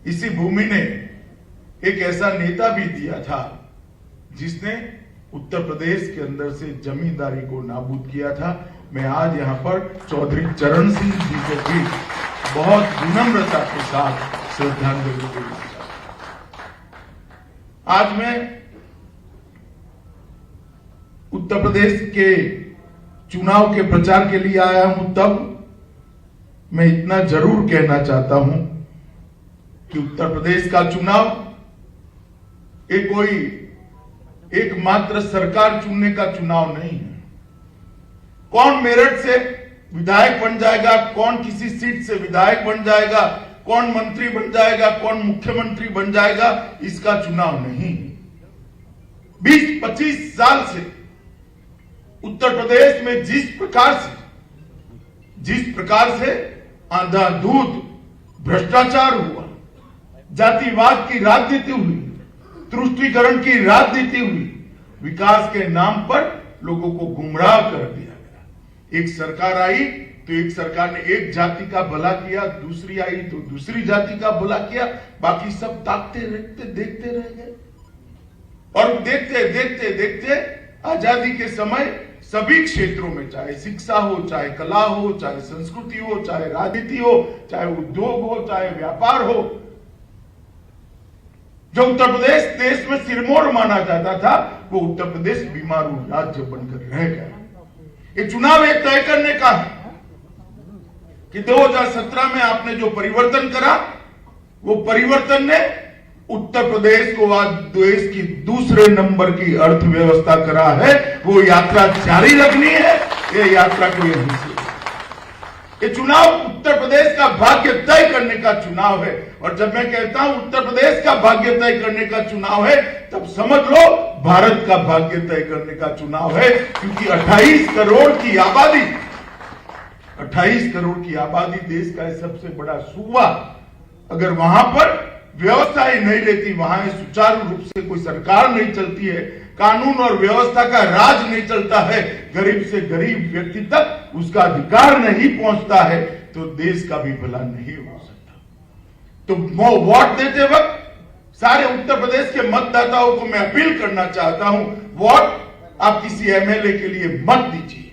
इसी भूमि ने एक ऐसा नेता भी दिया था जिसने उत्तर प्रदेश के अंदर से जमींदारी को नाबूद किया था। मैं आज यहाँ पर चौधरी चरण सिंह जी को भी बहुत विनम्रता के साथ श्रद्धांजलि देना चाहता हूं। आज मैं उत्तर प्रदेश के चुनाव के प्रचार के लिए आया हूं, तब मैं इतना जरूर कहना चाहता हूं कि उत्तर प्रदेश का चुनाव कोई एकमात्र सरकार चुनने का चुनाव नहीं है। कौन मेरठ से विधायक बन जाएगा, कौन किसी सीट से विधायक बन जाएगा, कौन मंत्री बन जाएगा, कौन मुख्यमंत्री बन जाएगा, इसका चुनाव नहीं। 20-25 साल से उत्तर प्रदेश में जिस प्रकार से अंधाधुंध भ्रष्टाचार हुआ, जातिवाद की राजनीति हुई, तुष्टीकरण की राजनीति हुई, विकास के नाम पर लोगों को गुमराह कर दिया गया। एक सरकार आई तो एक सरकार ने एक जाति का भला किया, दूसरी आई तो दूसरी जाति का भला किया, बाकी सब ताकते रहते देखते रह गए। और देखते देखते देखते आजादी के समय सभी क्षेत्रों में, चाहे शिक्षा हो, चाहे कला हो, चाहे संस्कृति हो, चाहे राजनीति हो, चाहे उद्योग हो, चाहे व्यापार हो, जो उत्तर प्रदेश देश में सिरमौर माना जाता था, वो उत्तर प्रदेश बीमारू राज्य बनकर रह गया। ये चुनाव एक तय करने का है कि 2017 में आपने जो परिवर्तन करा, वो परिवर्तन ने उत्तर प्रदेश को आज देश की दूसरे नंबर की अर्थव्यवस्था करा है। वो यात्रा जारी रखनी है, ये यात्रा को यहीं से। ये चुनाव उत्तर प्रदेश का भाग्य तय करने का चुनाव है। और जब मैं कहता हूं उत्तर प्रदेश का भाग्य तय करने का चुनाव है, तब समझ लो भारत का भाग्य तय करने का चुनाव है। क्योंकि 28 करोड़ की आबादी, 28 करोड़ की आबादी देश का सबसे बड़ा सूबा, अगर वहां पर व्यवस्था ही नहीं रहती, वहां सुचारू रूप से कोई सरकार नहीं चलती है, कानून और व्यवस्था का राज नहीं चलता है, गरीब से गरीब व्यक्ति तक उसका अधिकार नहीं पहुंचता है, तो देश का भी भला नहीं हो सकता। तो वोट देते वक्त सारे उत्तर प्रदेश के मतदाताओं को मैं अपील करना चाहता हूं, वोट आप किसी एमएलए के लिए मत दीजिए,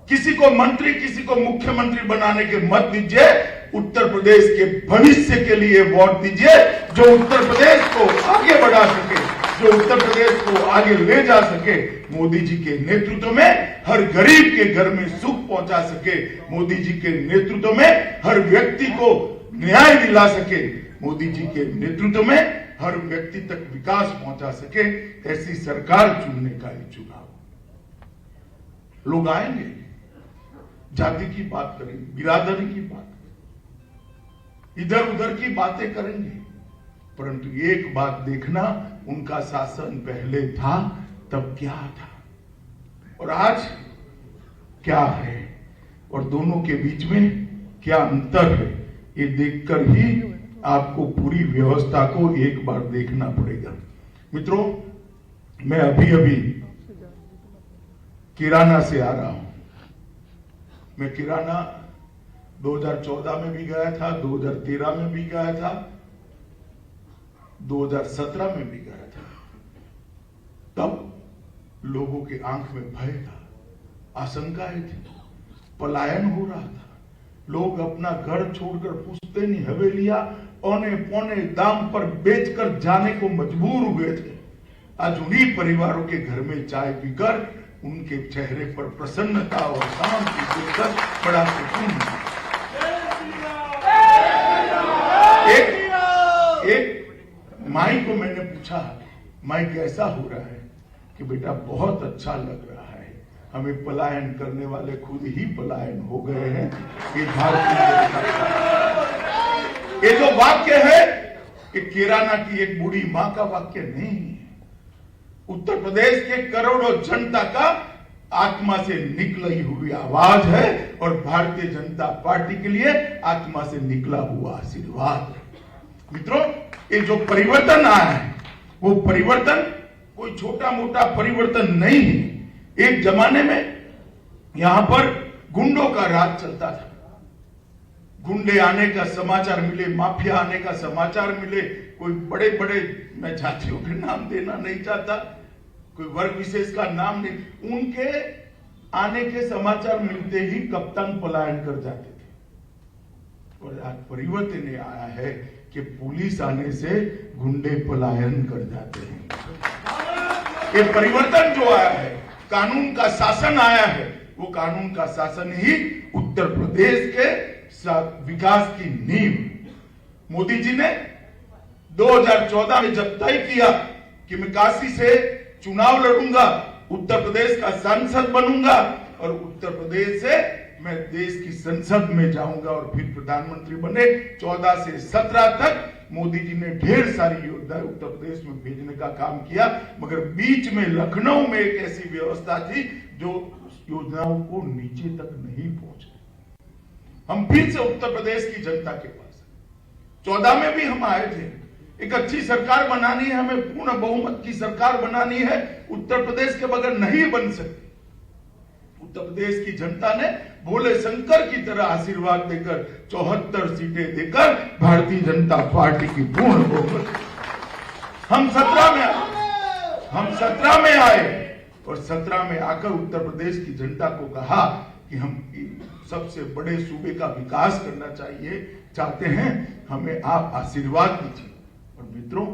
किसी को मंत्री, किसी को मुख्यमंत्री बनाने के मत दीजिए, उत्तर प्रदेश के भविष्य के लिए वोट दीजिए, जो उत्तर प्रदेश को आगे बढ़ा सके, जो उत्तर प्रदेश को आगे ले जा सके। मोदी जी के नेतृत्व में हर गरीब के घर में सुख पहुंचा सके, मोदी जी के नेतृत्व में हर व्यक्ति को न्याय दिला सके, मोदी जी के नेतृत्व में हर व्यक्ति तक विकास पहुंचा सके, ऐसी सरकार चुनने का ही चुनाव। लोग आएंगे, जाति की बात करेंगे, बिरादरी की बात करेंगे, इधर उधर की बातें करेंगे, परंतु एक बात देखना, उनका शासन पहले था तब क्या था और आज क्या है, और दोनों के बीच में क्या अंतर है, ये देखकर ही आपको पूरी व्यवस्था को एक बार देखना पड़ेगा। मित्रों, मैं अभी किराना से आ रहा हूं। मैं किराना 2014 में भी गया था, 2013 में भी गया था, 2017 में भी गया था। तब लोगों के आंख में भय था, आशंकाएं थी, पलायन हो रहा था, लोग अपना घर छोड़कर पुश्तैनी हवेलियां औने पौने दाम पर बेचकर जाने को मजबूर हुए थे। आज उन्हीं परिवारों के घर में चाय पीकर उनके चेहरे पर प्रसन्नता और शांति देखकर बड़ा सुकून मिला। एक माई को मैंने पूछा, माई कैसा हो रहा है? कि बेटा बहुत अच्छा लग रहा है, हमें पलायन करने वाले खुद ही पलायन हो गए हैं। ये भारतीय, ये जो वाक्य है कि किराना की एक बूढ़ी मां का वाक्य नहीं है, उत्तर प्रदेश के करोड़ों जनता का आत्मा से निकली हुई आवाज है और भारतीय जनता पार्टी के लिए आत्मा से निकला हुआ आशीर्वाद है। मित्रों, ये जो परिवर्तन आया है, वो परिवर्तन कोई छोटा मोटा परिवर्तन नहीं है। एक जमाने में यहां पर गुंडों का राज चलता था, गुंडे आने का समाचार मिले, माफिया आने का समाचार मिले, कोई बड़े बड़े, मैं जातियों के नाम देना नहीं चाहता, कोई वर्ग विशेष का नाम नहीं, उनके आने के समाचार मिलते ही कप्तान पलायन कर जाते थे। और आज परिवर्तन ये आया है कि पुलिस आने से गुंडे पलायन कर जाते हैं। ये परिवर्तन जो आया है, कानून का शासन आया है, वो कानून का शासन ही उत्तर प्रदेश के विकास की नींव। मोदी जी ने 2014 में जब तय किया कि मैं काशी से चुनाव लड़ूंगा, उत्तर प्रदेश का सांसद बनूंगा और उत्तर प्रदेश से मैं देश की संसद में जाऊंगा और फिर प्रधानमंत्री बने, 14 से 17 तक मोदी जी ने ढेर सारी योजनाएं उत्तर प्रदेश में भेजने का काम किया, मगर बीच में लखनऊ में एक ऐसी व्यवस्था थी जो योजनाओं को नीचे तक नहीं पहुंचे। हम फिर से उत्तर प्रदेश की जनता के पास 14 में भी हम आए थे, एक अच्छी सरकार बनानी है, हमें पूर्ण बहुमत की सरकार बनानी है, उत्तर प्रदेश के बगैर नहीं बन सकती। उत्तर प्रदेश की जनता ने भोले शंकर की तरह आशीर्वाद देकर 74 सीटें देकर भारतीय जनता पार्टी की पूर्ण बहुमत, हम 17 में आए और 17 में आकर उत्तर प्रदेश की जनता को कहा कि हम सबसे बड़े सूबे का विकास करना चाहते हैं, हमें आप आशीर्वाद दीजिए। और मित्रों,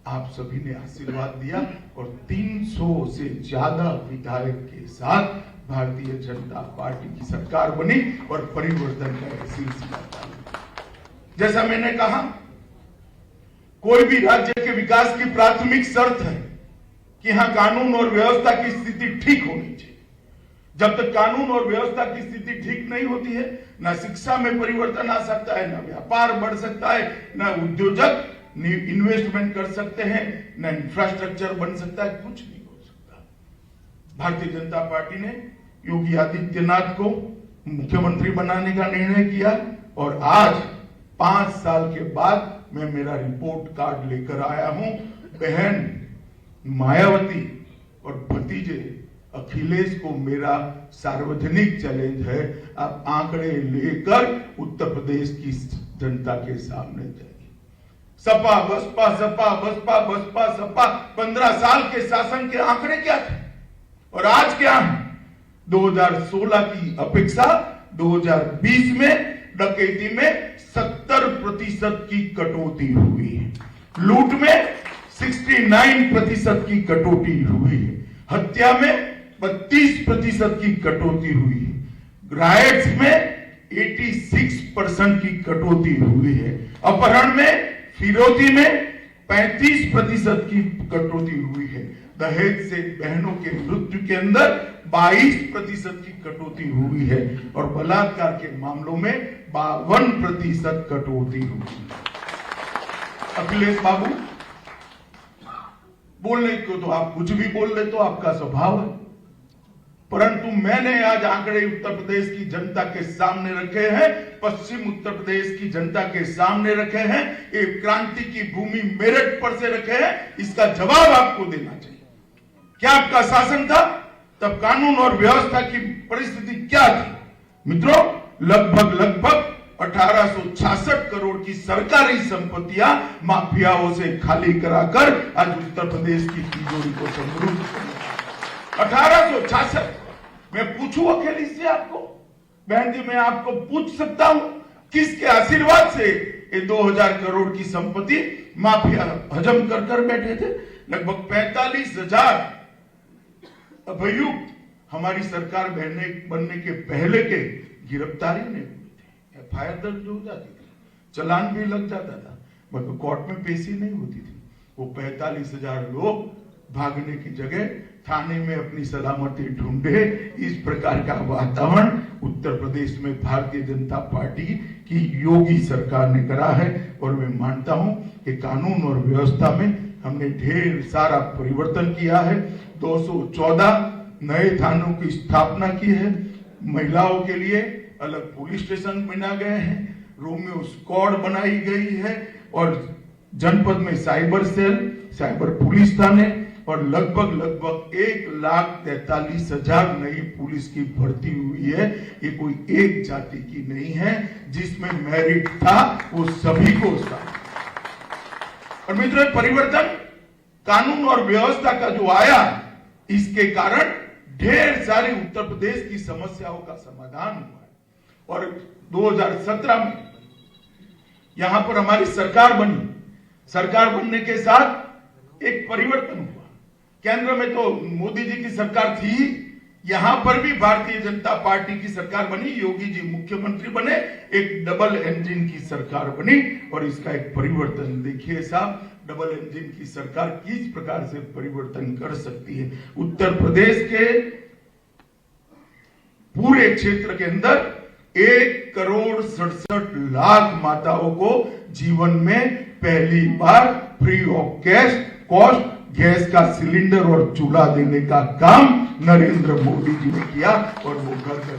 आप सभी ने आशीर्वाद दिया और 300 से ज्यादा विधायक के साथ भारतीय जनता पार्टी की सरकार बनी और परिवर्तन का सिलसिला चालू। जैसा मैंने कहा, कोई भी राज्य के विकास की प्राथमिक शर्त है कि यहां कानून और व्यवस्था की स्थिति ठीक होनी चाहिए। जब तक कानून और व्यवस्था की स्थिति ठीक नहीं होती है, ना शिक्षा में परिवर्तन आ सकता है, ना व्यापार बढ़ सकता है, ना उद्योजक इन्वेस्टमेंट कर सकते हैं, ना इंफ्रास्ट्रक्चर बन सकता है, कुछ नहीं हो सकता। भारतीय जनता पार्टी ने योगी आदित्यनाथ को मुख्यमंत्री बनाने का निर्णय किया और आज 5 साल के बाद मैं मेरा रिपोर्ट कार्ड लेकर आया हूं। बहन मायावती और भतीजे अखिलेश को मेरा सार्वजनिक चैलेंज है, आप आंकड़े लेकर उत्तर प्रदेश की जनता के सामने जाइए। सपा बसपा सपा बसपा बसपा सपा 15 साल के शासन के आंकड़े क्या थे और आज क्या है? 2016 की अपेक्षा 2020 में डकैती में 70% की कटौती हुई है, लूट में 69% की कटौती हुई है, हत्या में 32% की कटौती हुई है, राइट्स में 86% की कटौती हुई है, अपहरण में फिरौती में 35% की कटौती हुई है, दहेज से बहनों के मृत्यु के अंदर 22% की कटौती हुई है और बलात्कार के मामलों में 52% कटौती हुई है। अखिलेश बाबू, बोलने को तो आप कुछ भी बोल रहे, तो आपका स्वभाव है, परंतु मैंने आज आंकड़े उत्तर प्रदेश की जनता के सामने रखे हैं, पश्चिम उत्तर प्रदेश की जनता के सामने रखे हैं, एक क्रांति की भूमि मेरठ पर से रखे हैं, इसका जवाब आपको देना चाहिए। क्या आपका शासन था तब? कानून और व्यवस्था की परिस्थिति क्या थी? मित्रों, लगभग 1866 करोड़ की सरकारी संपत्तियां माफियाओं से खाली कराकर आज उत्तर प्रदेश की तिजोरी को समृद्ध कर 1866। मैं पूछूं अखिलेश से आपको, बहन जी, मैं आपको पूछ सकता हूं, किसके आशीर्वाद से ये 2000 करोड़ की संपत्ति माफिया हजम कर बैठे थे? लगभग 45,000 अभियुक्त हमारी सरकार बनने के पहले के गिरफ्तारी ने हुए थे, एफआईआर दर्ज हो जाती थी, चलान भी लग जाता था, मगर कोर्ट में पेशी नहीं होती थी। वो 45,000 लोग भागने की जगह थाने में अपनी सलामती ढूंढे। इस प्रकार का वातावरण उत्तर प्रदेश में भारतीय जनता पार्टी की योगी सरकार ने करा है और मैं मानता हूं कि कानून और व्यवस्था में हमने ढेर सारा परिवर्तन किया है। 214 नए थानों की स्थापना की है, महिलाओं के लिए अलग पुलिस स्टेशन बना गए हैं, रोमियो स्क्वाड बनाई गई है और जनपद में साइबर सेल, साइबर पुलिस थाने और लगभग 1,43,000 नई पुलिस की भर्ती हुई है। ये कोई एक जाति की नहीं है, जिसमें मेरिट था वो सभी को था। और मित्रों, परिवर्तन कानून और व्यवस्था का जो आया, इसके कारण ढेर सारी उत्तर प्रदेश की समस्याओं का समाधान हुआ है। और 2017 में यहां पर हमारी सरकार बनी। सरकार बनने के साथ एक परिवर्तन हुआ। केंद्र में तो मोदी जी की सरकार थी, यहां पर भी भारतीय जनता पार्टी की सरकार बनी, योगी जी मुख्यमंत्री बने, एक डबल इंजन की सरकार बनी। और इसका एक परिवर्तन देखिए साहब, डबल इंजन की सरकार किस प्रकार से परिवर्तन कर सकती है। उत्तर प्रदेश के पूरे क्षेत्र के अंदर 1,67,00,000 माताओं को जीवन में पहली बार फ्री ऑफ कॉस्ट गैस का सिलेंडर और चूल्हा देने का काम नरेंद्र मोदी जी ने किया, और वो घर घर